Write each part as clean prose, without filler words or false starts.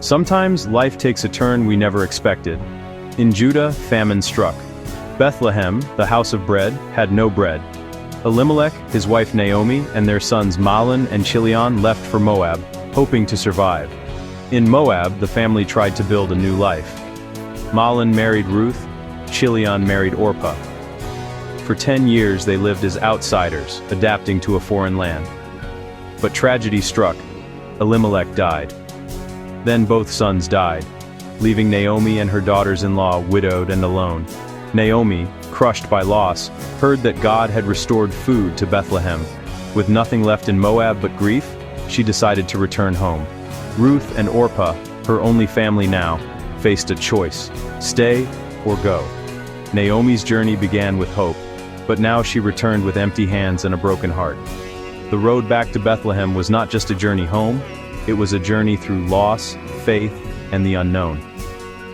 Sometimes life takes a turn we never expected. In Judah, famine struck. Bethlehem, the house of bread, had no bread. Elimelech, his wife Naomi, and their sons Mahlon and Chilion left for Moab, hoping to survive. In Moab, the family tried to build a new life. Mahlon married Ruth, Chilion married Orpah. For 10 years they lived as outsiders, adapting to a foreign land. But tragedy struck. Elimelech died. Then both sons died, leaving Naomi and her daughters-in-law widowed and alone. Naomi, crushed by loss, heard that God had restored food to Bethlehem. With nothing left in Moab but grief, she decided to return home. Ruth and Orpah, her only family now, faced a choice: stay or go. Naomi's journey began with hope, but now she returned with empty hands and a broken heart. The road back to Bethlehem was not just a journey home, it was a journey through loss, faith, and the unknown.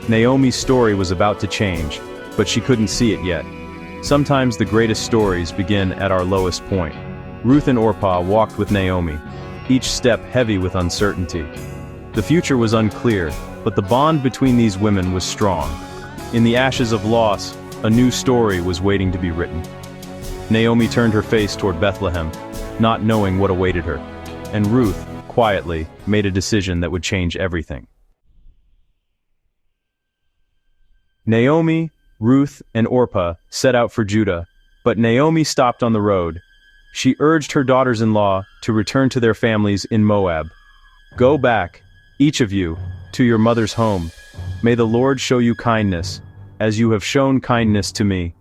Naomi's story was about to change, but she couldn't see it yet. Sometimes the greatest stories begin at our lowest point. Ruth and Orpah walked with Naomi, each step heavy with uncertainty. The future was unclear, but the bond between these women was strong. In the ashes of loss, a new story was waiting to be written. Naomi turned her face toward Bethlehem, not knowing what awaited her. And Ruth, quietly, made a decision that would change everything. Naomi, Ruth, and Orpah set out for Judah, but Naomi stopped on the road. She urged her daughters-in-law to return to their families in Moab. "Go back, each of you, to your mother's home. May the Lord show you kindness, as you have shown kindness to me."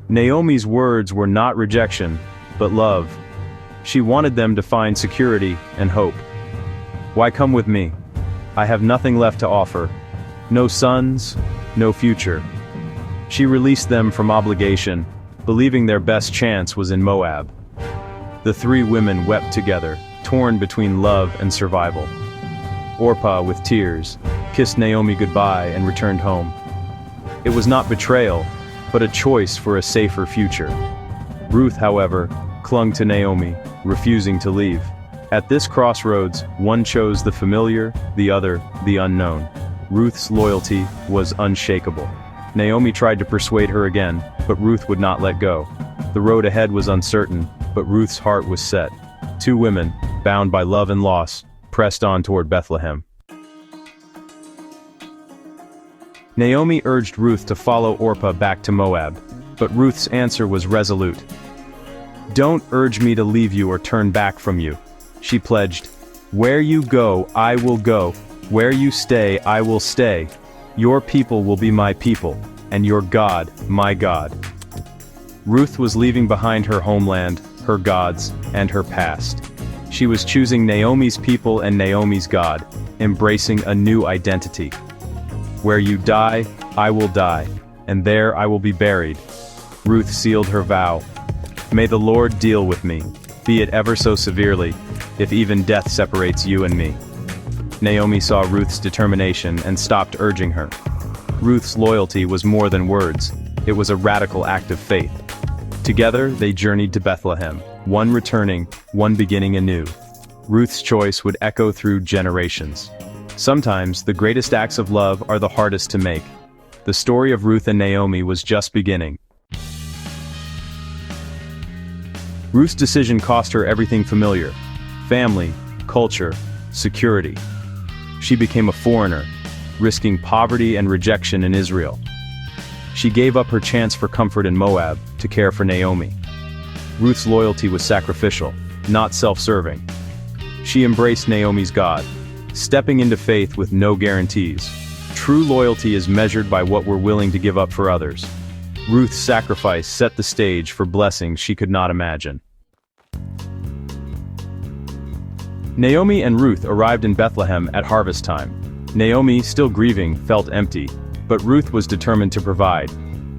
Naomi's words were not rejection, but love. She wanted them to find security and hope. "Why come with me? I have nothing left to offer. No sons, no future." She released them from obligation, believing their best chance was in Moab. The three women wept together, torn between love and survival. Orpah, with tears, kissed Naomi goodbye and returned home. It was not betrayal, but a choice for a safer future. Ruth, however, clung to Naomi, refusing to leave. At this crossroads, one chose the familiar, the other, the unknown. Ruth's loyalty was unshakable. Naomi tried to persuade her again, but Ruth would not let go. The road ahead was uncertain, but Ruth's heart was set. Two women, bound by love and loss, pressed on toward Bethlehem. Naomi urged Ruth to follow Orpah back to Moab, but Ruth's answer was resolute. "Don't urge me to leave you or turn back from you," she pledged. "Where you go, I will go. Where you stay, I will stay. Your people will be my people, and your God, my God." Ruth was leaving behind her homeland, her gods, and her past. She was choosing Naomi's people and Naomi's God, embracing a new identity. "Where you die, I will die, and there I will be buried." Ruth sealed her vow. "May the Lord deal with me, be it ever so severely, if even death separates you and me." Naomi saw Ruth's determination and stopped urging her. Ruth's loyalty was more than words, it was a radical act of faith. Together they journeyed to Bethlehem, one returning, one beginning anew. Ruth's choice would echo through generations. Sometimes the greatest acts of love are the hardest to make. The story of Ruth and Naomi was just beginning. Ruth's decision cost her everything familiar: family, culture, security. She became a foreigner, risking poverty and rejection in Israel. She gave up her chance for comfort in Moab to care for Naomi. Ruth's loyalty was sacrificial, not self-serving. She embraced Naomi's God, stepping into faith with no guarantees. True loyalty is measured by what we're willing to give up for others. Ruth's sacrifice set the stage for blessings she could not imagine. Naomi and Ruth arrived in Bethlehem at harvest time. Naomi, still grieving, felt empty, but Ruth was determined to provide.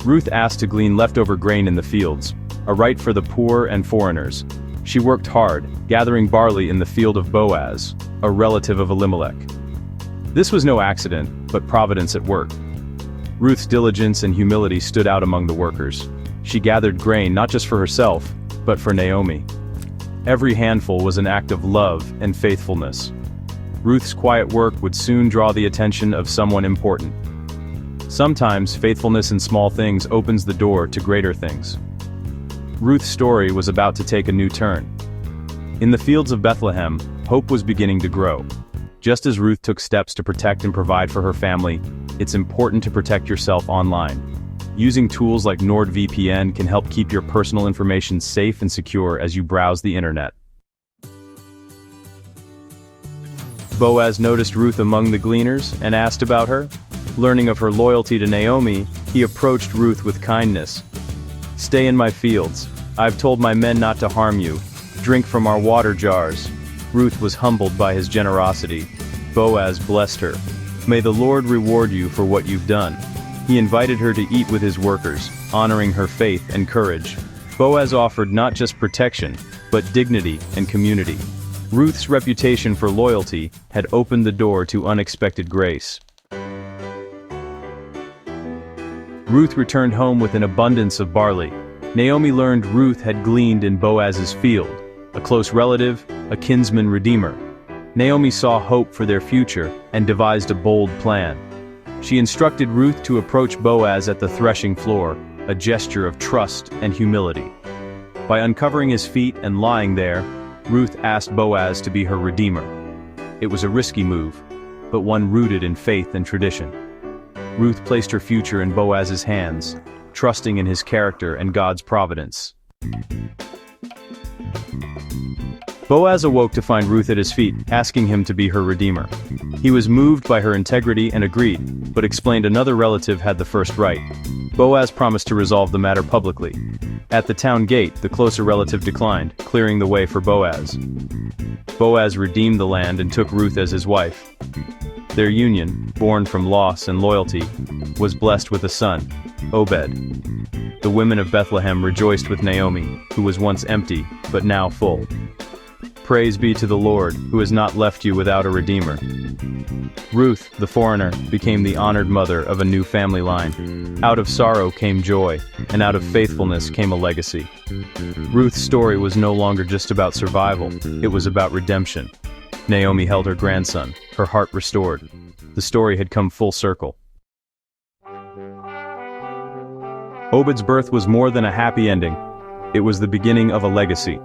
Ruth asked to glean leftover grain in the fields, a right for the poor and foreigners. She worked hard, gathering barley in the field of Boaz, a relative of Elimelech. This was no accident, but providence at work. Ruth's diligence and humility stood out among the workers. She gathered grain not just for herself, but for Naomi. Every handful was an act of love and faithfulness. Ruth's quiet work would soon draw the attention of someone important. Sometimes faithfulness in small things opens the door to greater things. Ruth's story was about to take a new turn. In the fields of Bethlehem, hope was beginning to grow. Just as Ruth took steps to protect and provide for her family, it's important to protect yourself online. Using tools like NordVPN can help keep your personal information safe and secure as you browse the internet. Boaz noticed Ruth among the gleaners and asked about her. Learning of her loyalty to Naomi, he approached Ruth with kindness. "Stay in my fields. I've told my men not to harm you. Drink from our water jars." Ruth was humbled by his generosity. Boaz blessed her. "May the Lord reward you for what you've done." He invited her to eat with his workers, honoring her faith and courage. Boaz offered not just protection, but dignity and community. Ruth's reputation for loyalty had opened the door to unexpected grace. Ruth returned home with an abundance of barley. Naomi learned Ruth had gleaned in Boaz's field, a close relative, a kinsman redeemer. Naomi saw hope for their future and devised a bold plan. She instructed Ruth to approach Boaz at the threshing floor, a gesture of trust and humility. By uncovering his feet and lying there, Ruth asked Boaz to be her redeemer. It was a risky move, but one rooted in faith and tradition. Ruth placed her future in Boaz's hands, trusting in his character and God's providence. Boaz awoke to find Ruth at his feet, asking him to be her redeemer. He was moved by her integrity and agreed, but explained another relative had the first right. Boaz promised to resolve the matter publicly. At the town gate, the closer relative declined, clearing the way for Boaz. Boaz redeemed the land and took Ruth as his wife. Their union, born from loss and loyalty, was blessed with a son, Obed. The women of Bethlehem rejoiced with Naomi, who was once empty, but now full. Praise be to the Lord, who has not left you without a redeemer. Ruth, the foreigner, became the honored mother of a new family line. Out of sorrow came joy, and out of faithfulness came a legacy. Ruth's story was no longer just about survival, it was about redemption. Naomi held her grandson, her heart restored. The story had come full circle. Obed's birth was more than a happy ending. It was the beginning of a legacy.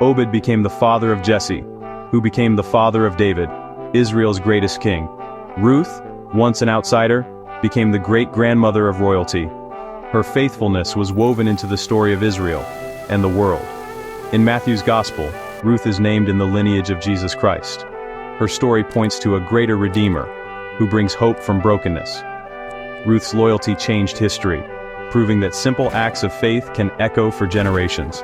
Obed became the father of Jesse, who became the father of David, Israel's greatest king. Ruth, once an outsider, became the great-grandmother of royalty. Her faithfulness was woven into the story of Israel and the world. In Matthew's Gospel, Ruth is named in the lineage of Jesus Christ. Her story points to a greater Redeemer, who brings hope from brokenness. Ruth's loyalty changed history, proving that simple acts of faith can echo for generations.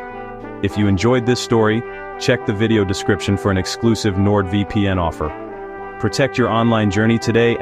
If you enjoyed this story, check the video description for an exclusive NordVPN offer. Protect your online journey today